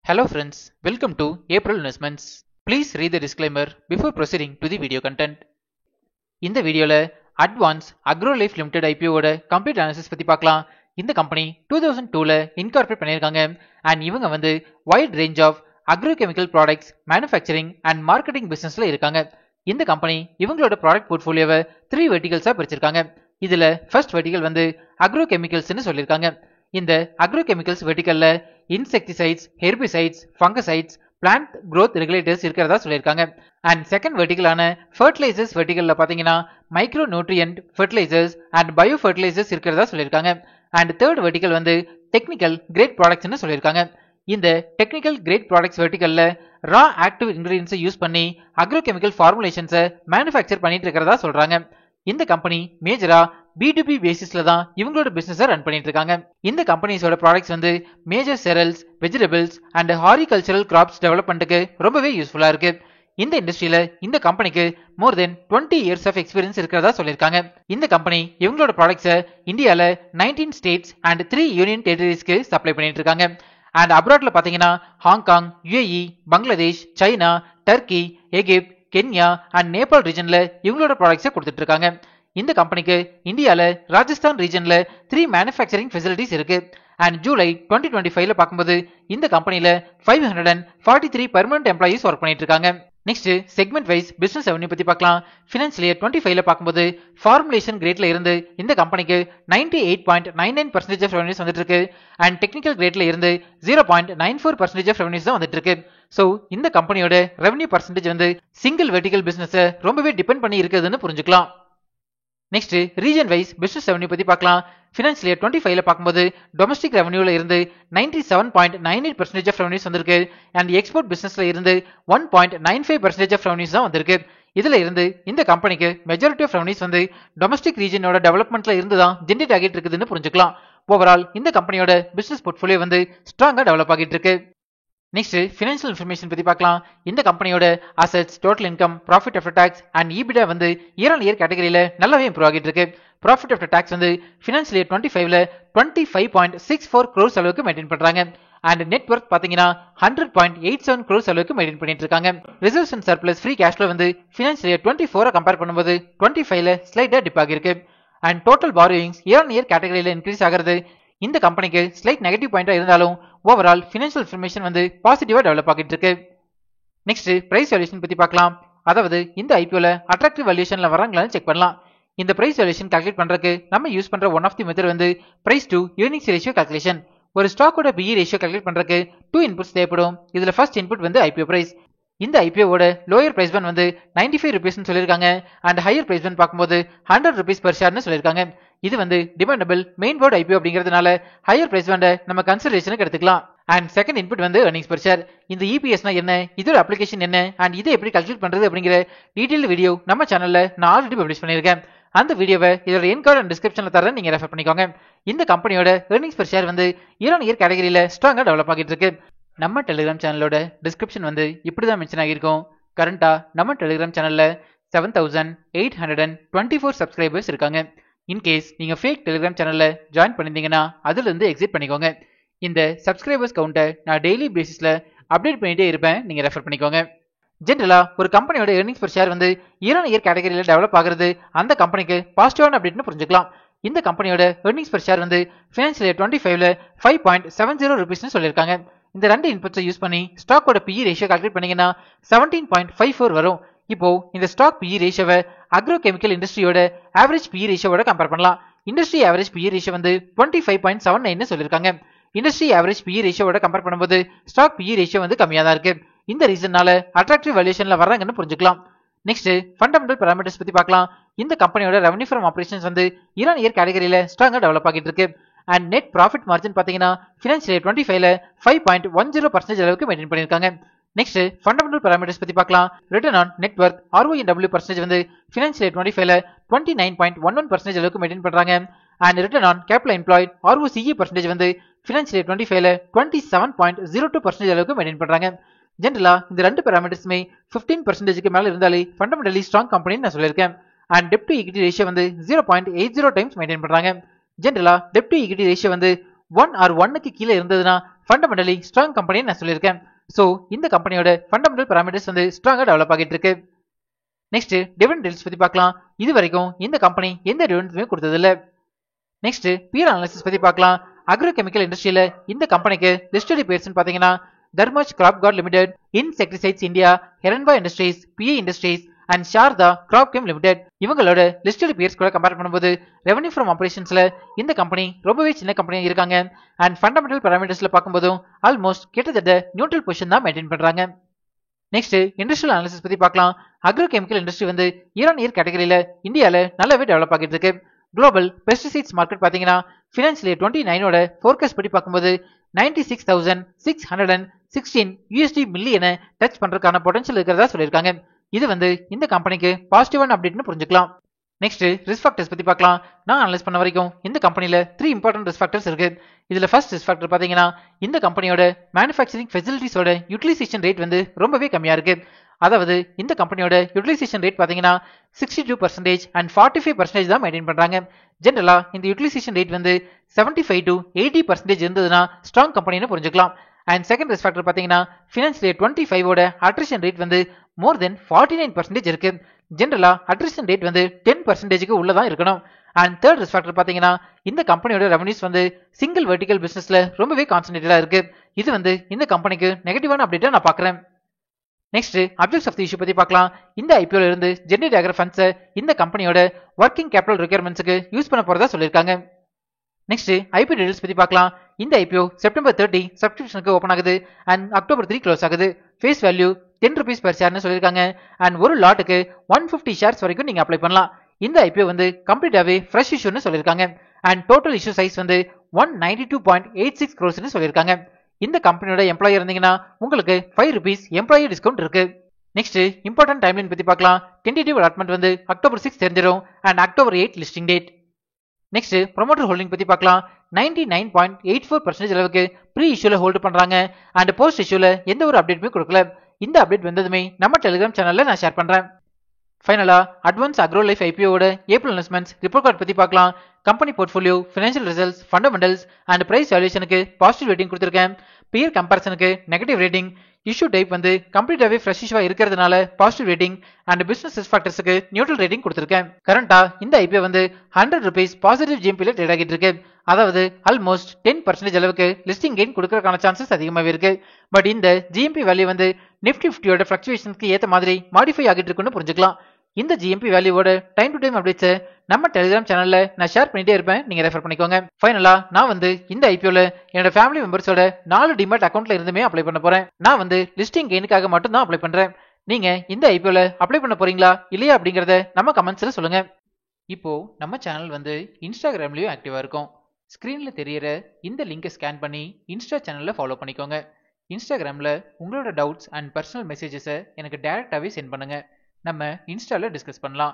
Hello friends, welcome to April Investments. Please read the disclaimer before proceeding to the video content. இந்த வீடியோல Advance Agrolife Limited ஐபிஓட complete analysis பத்தி பார்க்கலாம். இந்த company 2002ல incorporate பண்ணிருக்காங்க அண்ட் இவங்க wide range of agrochemical products manufacturing and marketing பிசினஸ்ல இருக்காங்க. இந்த கம்பெனி இவங்களோட ப்ராடக்ட் போர்ட்ஃபோலியோவை 3 வெர்டிகல்ஸா பிரிச்சிருக்காங்க. இதுல ஃபர்ஸ்ட் வெர்டிகல் அக்ரோகெமிக்கல்ஸ்னு சொல்லியிருக்காங்க. இந்த அக்ரோகெமிக்கல்ஸ் வெர்டிகல்ல insecticides, herbicides, fungicides, plant growth regulators இருக்கிறதா சொல்லியிருக்காங்க. அண்ட் செகண்ட் வெர்டிகலான ஃபர்டிலைசர்ஸ் வெர்டிகல்ல பாத்தீங்கன்னா micro nutrient fertilisers and bio fertilisers இருக்கிறதா சொல்லியிருக்காங்க. And third vertical technical grade ப்ராடக்ட்ஸ்னு சொல்லியிருக்காங்க. இந்த டெக்னிக்கல் கிரேட் ப்ராடக்ட்ஸ் வெர்டிகல்ல ரா ஆக்டிவ் இன்கிரீடியன்ஸை யூஸ் பண்ணி அக்ரோகெமிக்கல் ஃபார்முலேஷன்ஸை மேனுஃபேக்சர் பண்ணிட்டு இருக்கிறதா சொல்றாங்க. இந்த கம்பெனி மேஜரா B2B பேசிஸ்ல தான் இவங்களோட பிசினஸ் ரன் பண்ணிட்டு இருக்காங்க. இந்த கம்பெனிஸோட products major cereals, vegetables and horticultural crops டெவலப்மெண்ட்டுக்கு ரொம்பவே யூஸ்ஃபுல்லா இருக்கு. இந்த இண்டஸ்ட்ரியில இந்த கம்பெனிக்கு more than 20 years of experience இருக்கிறதா சொல்லியிருக்காங்க. இந்த கம்பெனி இவங்களோட ப்ராடக்ட்ஸை இந்தியால 19 ஸ்டேட்ஸ் அண்ட் 3 யூனியன் டெரிட்டரிஸ்க்கு சப்ளை பண்ணிட்டு இருக்காங்க. அண்ட் அப்ராட்ல பாத்தீங்கன்னா Hong Kong, UAE, Bangladesh, China, Turkey, Egypt, Kenya and Nepal ரீஜன்ல இவங்களோட ப்ராடக்ட்ஸை கொடுத்துட்டு இருக்காங்க. இந்த கம்பெனிக்கு இந்தியால ராஜஸ்தான் ரீஜன்ல 3 மேனுஃபேக்சரிங் ஃபெசிலிட்டிஸ் இருக்கு. அண்ட் ஜூலை 2025ல பார்க்கும்போது இந்த கம்பெனில 543 பெர்மனன்ட் எம்ப்ளாயிஸ் ஒர்க் பண்ணிட்டு இருக்காங்க. Next segment wise business revenue பத்தி பார்க்கலாம். ஃபினான்ஷியல் இயர் 25ல பார்க்கும்போது ஃபார்முலேஷன் கிரேட்ல இருந்து இந்த கம்பெனிக்கு 98.99% ஆஃப் ரெவன்யூஸ் வந்துட்டு இருக்கு. அண்ட் டெக்னிக்கல் கிரேட்ல இருந்து 0.94% ஆஃப் ரெவன்யூஸ் தான் வந்துட்டு இருக்கு. சோ இந்த கம்பெனியோட revenue percentage single vertical business ரொம்பவே டிபெண்ட் பண்ணி இருக்குதுன்னு புரிஞ்சுக்கலாம். Next region wise business revenue பத்தி பார்க்கலாம். ஃபினான்ஷியல் இயர் 25ல பார்க்கும்போது டொமஸ்டிக் ரெவன்யூல இருந்து 97.98% ஆஃப் ரெவன்யூஸ் வந்திருக்கு. அண்ட் எக்ஸ்போர்ட் பிசினஸ்ல இருந்து 1.95% ஆஃப் ரெவன்யூஸ் தான் வந்திருக்கு. இதுல இருந்து இந்த கம்பெனிக்கு மெஜாரிட்டி ஆஃப் ரெவன்யூஸ் டொமஸ்டிக் ரீஜனோட டெவலப்மெண்ட்ல இருந்து தான் ஜெனரேட் ஆகிட்டு இருக்குதுன்னு புரிஞ்சுக்கலாம். ஓவரால் இந்த கம்பெனியோட பிசினஸ் போர்ட்ஃபோலியோ ஸ்ட்ராங்கா டெவலப் ஆகிட்டு இருக்கு. நெக்ஸ்ட் ஃபினான்ஷியல் இன்ஃபர்மேஷன் பத்தி பார்க்கலாம். இந்த கம்பெனியோட assets, total income, profit after tax and EBITDA year on year கேட்டகரியில நல்லாவே இம்ப்ரூவ் ஆகிட்டு இருக்கு. Profit after tax financial year 25ல 25.64 crores அளவுக்கு மெயின்டைன் பண்றாங்க. அண்ட் நெட் வொர்த் பாத்தீங்கன்னா 100.87 crores அளவுக்கு மெயின்டைன் பண்ணிட்டு இருக்காங்க. Reserves and surplus free cash flow financial year 24 compare பண்ணும்போது 25ல ஸ்லைட்டா டிப் ஆகிருக்கு. And total borrowings year on year கேட்டகரியில இன்க்ரீஸ் ஆகிறது இந்த கம்பெனிக்கு ஸ்லைட் நெகட்டிவ் பாயிண்டா இருந்தாலும் ஓவரால் ஃபினான்ஷியல் இன்ஃபர்மேஷன் பாசிட்டிவா டெவலப் ஆகிட்டு இருக்கு. நெக்ஸ்ட் பிரைஸ் வேல்யூஷன் பத்தி பார்க்கலாம். அதாவது இந்த ஐபிஓல அட்ராக்டிவ் வேல்யூஷன்ல வராங்களான்னு செக் பண்ணலாம். இந்த பிரைஸ் வேல்யூஷன் கால்குலேட் பண்றதுக்கு நம்ம யூஸ் பண்ற one of the method price to earnings ratio calculation. ஒரு ஸ்டாக்கோட PE ரேஷியோ கால்குலேட் பண்றதுக்கு 2 இன்புட்ஸ் தேவைப்படும். இதுல ஃபர்ஸ்ட் இன்புட் ஐபிஓ பிரைஸ். இந்த ஐபிஓட லோயர் பிரைஸ் பன் 95 ரூபீஸ்னு சொல்லியிருக்காங்க. அண்ட் ஹையர் பிரைஸ் பன் பார்க்கும்போது 100 rupees per ஷேர்னு சொல்லியிருக்காங்க. இது டிபெண்டபிள் மெயின் போர்டு ஐபிஓ அப்படிங்கிறதுனால ஹையர் பிரைஸ் பண்ட நம்ம கன்சிடரேஷனுக்கு எடுத்துக்கலாம். And second input earnings per share. இந்த EPSனா என்ன, இதோட அப்ளிகேஷன் என்ன அண்ட் இதை எப்படி கால்குலேட் பண்றது அப்படிங்கிற டீடைல் வீடியோ நம்ம சேனல்ல நான் ஆல்ரெடி பப்ளிஷ் பண்ணியிருக்கேன். அந்த வீடியோவை இதோட என் கார்டு அண்ட் டிஸ்கிரிப்ஷன்ல தரேன், நீங்க ரெஃபர் பண்ணிக்கோங்க. இந்த கம்பெனியோட earnings per share year on year கேட்டகரியில ஸ்ட்ராங்கா டெவலப் ஆகிட்டு இருக்கு. நம்ம டெலிகிராம் சேனலோட டிஸ்கிரிப்ஷன் இப்படிதான் மென்ஷன் ஆகியிருக்கும். கரண்டா நம்ம டெலிகிராம் சேனல்ல 7824 சப்ஸ்கிரைபர்ஸ் இருக்காங்க. இன்கேஸ் நீங்க ஃபேக் டெலிகிராம் சேனல்ல ஜாயின் பண்ணிருந்தீங்கன்னா அதுல இருந்து எக்ஸிட் பண்ணிக்கோங்க. இந்த சப்ஸ்கிரைபர்ஸ் கவுண்டை நான் டெய்லி பேசிஸ்ல அப்டேட் பண்ணிட்டே இருப்பேன், நீங்க ரெஃபர் பண்ணிக்கோங்க. ஜென்ரலா ஒரு கம்பெனியோட earnings per share year on year கேட்டகரியில டெவலப் ஆகிறது அந்த கம்பெனிக்கு பாசிட்டிவான அப்டேட்னு புரிஞ்சுக்கலாம். இந்த கம்பெனியோட earnings per share financial year 25ல 5.70 ரூபீஸ்னு சொல்லியிருக்காங்க. இந்த ரெண்டு இன்புட்ஸை யூஸ் பண்ணி ஸ்டாக்கோட PE ரேஷியோ கால்குலேட் பண்ணீங்கன்னா 17.54 வரும். இப்போ இந்த ஸ்டாக் PE ரேஷியோவை அக்ரோகெமிக்கல் இண்டஸ்ட்ரியோட ஆவரேஜ் PE ரேஷியோட கம்பேர் பண்ணலாம். இண்டஸ்ட்ரி ஆவரேஜ் PE ரேஷியோ 25.79 சொல்லியிருக்காங்க. இண்டஸ்ட்ரி ஆவரேஜ் PE ரேஷியோட கம்பேர் பண்ணும்போது ஸ்டாக் PE ரேஷியோ கம்மியா தான் இருக்கு. இந்த ரீசன்னால அட்ராக்டிவ் வேல்யூஷன்ல வர்றாங்கன்னு புரிஞ்சுக்கலாம். நெக்ஸ்ட் ஃபண்டமெண்டல் பாராமீட்டர்ஸ் பத்தி பார்க்கலாம். இந்த கம்பெனியோட revenue from operations year on year கேட்டகரியில ஸ்ட்ராங்கா டெவலப் ஆகிட்டு இருக்கு. அண்ட் நெட் ப்ராஃபிட் மார்ஜின் பாத்தீங்கன்னா ஃபினான்ஷியல் இயர் 25ல 5.10% அளவுக்கு மெயின்டைன் பண்ணிருக்காங்க. நெக்ஸ்ட் ஃபண்டமெண்டல் பாராமீட்டர்ஸ் பத்தி பார்க்கலாம். Return on net worth RONW percentage financial year 25ல 29.11% அளவுக்கு மெயின்டைன் பண்றாங்க. And return on capital employed ROCE percentage financial year 25ல 27.02% அளவுக்கு மெயின்டைன் பண்றாங்க. ஜென்ரலா இந்த ரெண்டு பாராமீட்டர்ஸுமே 15%க்கு மேல இருந்தாலே ஃபண்டமெண்டலி ஸ்ட்ராங் கம்பெனின்னு நான் சொல்லியிருக்கேன். And dept to equity ratio 0.80 times maintain பண்றாங்க. ஜென்ரலா டெப்ட் டு ஈக்விட்டி ரேஷியோ 1 or 1க்கு கீழே இருந்ததுன்னா ஃபண்டமெண்டலி ஸ்ட்ராங் கம்பெனி நான் சொல்லியிருக்கேன். ஸோ இந்த கம்பெனியோட ஃபண்டமெண்டல் பாராமீட்டர்ஸ் வந்து ஸ்ட்ராங்கா டெவலப் ஆகிட்டு இருக்கு. நெக்ஸ்ட் டிவிடெண்ட் டீல்ஸ் பத்தி பார்க்கலாம். இது வரைக்கும் இந்த கம்பெனி எந்த டிவிடெண்ட்ஸுமே கொடுத்தது இல்ல. நெக்ஸ்ட் பியர் அனாலிசிஸ் பத்தி பார்க்கலாம். அக்ரோ கெமிக்கல் இண்டஸ்ட்ரியில இந்த கம்பெனிக்கு லிஸ்டட் பேர்ஸ் பாத்தீங்கன்னா Dharmaj crop guard limited, insecticides India, Heranba industries, PI industries and Sharda crop chem limited. இவங்களோட லிஸ்டட் பேர்ஸ் கூட கம்பேர் பண்ணும்போது ரெவன்யூ ஃப்ரம் ஆபரேஷன்ஸ்ல இந்த கம்பெனி ரொம்பவே சின்ன கம்பெனியா இருக்காங்க. அண்ட் ஃபண்டமெண்டல் பாராமீட்டர்ஸ்ல பார்க்கும்போதும் ஆல்மோஸ்ட் கிட்டத்தட்ட நியூட்ரல் பொசிஷன் தான் மெயின்டைன் பண்றாங்க. நெக்ஸ்ட் இண்டஸ்ட்ரியல் அனாலிசிஸ் பத்தி பார்க்கலாம். அக்ரோ கெமிக்கல் இண்டஸ்ட்ரி வந்து இயர் ஆன் இயர் கேட்டகரியில இந்தியால நல்லாவே டெவலப் ஆகிட்டு இருக்கு. குளோபல் பெஸ்டிசைட்ஸ் மார்க்கெட் பாத்தீங்கன்னா ஃபினான்ஷியல் இயர் 29 ஃபோர்காஸ்ட் படி பார்க்கும்போது 96,616 USD மில்லியனை டச் பண்றதுக்கான பொட்டன்ஷியல் இருக்கிறதா சொல்லியிருக்காங்க. இது வந்து இந்த கம்பெனிக்கு பாசிட்டிவான அப்டேட்னு புரிஞ்சுக்கலாம். நெக்ஸ்ட் ரிஸ்க் ஃபேக்டர்ஸ் பத்தி பார்க்கலாம். நான் அனலைஸ் பண்ண வரைக்கும் இந்த கம்பெனில 3 இம்பார்ட்டன்ட் ரிஸ்க் ஃபேக்டர்ஸ் இருக்கு. இதுல ஃபர்ஸ்ட் ரிஸ்க் ஃபேக்டர் பாத்தீங்கன்னா இந்த கம்பெனியோட மேனுஃபேக்சரிங் ஃபெசிலிட்டிஸோட யூட்டிலைசேஷன் ரேட் வந்து ரொம்பவே கம்மியா இருக்கு. அதாவது இந்த கம்பெனியோட யூட்டிலைசேஷன் ரேட் பாத்தீங்கன்னா 62% அண்ட் 45% தான் மெயின்டைன் பண்றாங்க. ஜெனரலா இந்த யூட்டிலைசேஷன் ரேட் வந்து 75 to 80% இருந்ததுன்னா ஸ்ட்ராங் கம்பெனின்னு புரிஞ்சுக்கலாம். அண்ட் செகண்ட் ரிஸ்க் ஃபேக்டர் பாத்தீங்கன்னா ஃபினான்ஷியல் இயர் 25 ஓட அட்ரிஷன் ரேட் வந்து மோர் தென் 49% இருக்கு. ஜெனரலா அட்ரிஷன் ரேட் வந்து 10%க்கு உள்ளதான் இருக்கணும். அண்ட் தேர்ட் ரிஸ்க் ஃபேக்டர் பாத்தீங்கன்னா இந்த கம்பெனியோட ரெவன்யூஸ் வந்து சிங்கிள் வெர்டிகல் பிசினஸ்ல ரொம்பவே கான்சென்ட்ரேட்டடா இருக்கு. இது வந்து இந்த கம்பெனிக்கு நெகட்டிவான அப்டேட்டா நான் பாக்குறேன். Next objects of the issue பத்தி பார்க்கலாம். இந்த ஐபிஓல இருந்து ஜெனரேட் ஆகிற ஃபண்ட்ஸை இந்த கம்பெனியோட ஒர்க்கிங் கேபிட்டல் ரெக்யர்மெண்ட்ஸ்க்கு யூஸ் பண்ண போறதா சொல்லியிருக்காங்க. நெக்ஸ்ட் ஐபிஓ டீடைல்ஸ் பத்தி பார்க்கலாம். இந்த ஐபிஓ செப்டம்பர் 30 சப்ஸ்கிரிப்ஷனுக்கு ஓபன் ஆகுது அண்ட் அக்டோபர் 3 க்ளோஸ் ஆகுது. Face value 10 rupees per share சொல்லியிருக்காங்க. அண்ட் ஒரு லாட்டுக்கு 150 ஷேர்ஸ் வரைக்கும் நீங்க அப்ளை பண்ணலாம். இந்த ஐபிஓ வந்து கம்ப்ளீட்டாவே ஃப்ரெஷ் இஷ்யூன்னு சொல்லியிருக்காங்க. அண்ட் டோட்டல் இஷ்யூ சைஸ் வந்து 192.86 crores சொல்லியிருக்காங்க. இந்த கம்பெனியோட எம்ப்ளாயி இருந்தீங்கன்னா உங்களுக்கு 5 rupees எம்ப்ளாயி டிஸ்கவுண்ட் இருக்கு. நெக்ஸ்ட் இம்பார்ட்டன்ட் டைம்லைன் பத்தி பார்க்கலாம். டென்டேட்டிவ் அலாட்மெண்ட் வந்து அக்டோபர் 6 தெரிஞ்சிடும் and October 8 listing date. Next promoter holding பத்தி பார்க்கலாம். 99.84% அளவுக்கு ப்ரீ இஷ்யூல ஹோல்டு பண்றாங்க அண்ட் போஸ்ட் இஷ்யூல எந்த ஒரு அப்டேட்டுமே கொடுக்கல. இந்த அப்டேட் வந்ததுமே நம்ம டெலிகிராம் சேனல்ல நான் ஷேர் பண்றேன். ஃபைனலா அட்வான்ஸ் அக்ரோ லைஃப் ஐபிஓட ஏப்ரல் இன்வெஸ்ட்மெண்ட்ஸ் ரிப்போர்ட் கார்டு பத்தி பார்க்கலாம். Company portfolio, financial results, fundamentals and price வேல்யூஷனுக்கு பாசிட்டிவ் ரேட்டிங் கொடுத்திருக்கேன். பியர் கம்பேரிசனுக்கு நெகட்டிவ் ரேட்டிங். இஷ்யூ டைப் வந்து கம்ப்ளீட்டாவே ஃப்ரெஷ் இஷ்யூவா இருக்கிறதுனால positive rating and business risk ஃபேக்டர்ஸ்க்கு நியூட்ரல் ரேட்டிங் கொடுத்திருக்கேன். கரண்டா இந்த ஐபிஓ வந்து 100 rupees பாசிட்டிவ் ஜிஎம்பில ட்ரேட் ஆகிட்டு இருக்கு. அதாவது ஆல்மோஸ்ட் 10% அளவுக்கு லிஸ்டிங் கெயின் கொடுக்கறதுக்கான சான்சஸ் அதிகமாகவே இருக்கு. பட் இந்த ஜிஎம்பி வேல்யூ வந்து நிஃப்டி 50யோட ஃபிளக்சுவேஷனுக்கு ஏற்ற மாதிரி மாடிஃபை ஆகிட்டு இருக்குன்னு புரிஞ்சுக்கலாம். இந்த ஜிஎம்பி வேல்யூவோட டைம் டு டைம் அப்டேட்ஸ் நம்ம டெலிகிராம் சேனல்ல நான் ஷேர் பண்ணிட்டே இருப்பேன். நீங்க ரெஃபர் பண்ணிக்கோங்க. ஃபைனலா நான் வந்து இந்த ஐபிஓல என்னோட ஃபேமிலி மெம்பர்ஸோட 4 டிமேட் அக்கௌண்ட்ல இருந்துமே அப்ளை பண்ண போறேன். நான் வந்து லிஸ்டிங் கெயினுக்காக மட்டும் தான் அப்ளை பண்றேன். நீங்க இந்த ஐபிஓல அப்ளை பண்ண போறீங்களா இல்லையா அப்படிங்கறத நம்ம கமெண்ட்ஸ்ல சொல்லுங்க. இப்போ நம்ம சேனல் வந்து இன்ஸ்டாகிராம்லயும் ஆக்டிவா இருக்கும். ஸ்கிரீன்ல தெரியற இந்த லிங்கை ஸ்கேன் பண்ணி இன்ஸ்டா சேனல்ல ஃபாலோ பண்ணிக்கோங்க. இன்ஸ்டாகிராம்ல உங்களோட டவுட்ஸ் அண்ட் பர்சனல் மெசேஜஸை எனக்கு டைரக்டாவே சென்ட் பண்ணுங்க. நம்ம இன்ஸ்டால டிஸ்கஸ் பண்ணலாம்.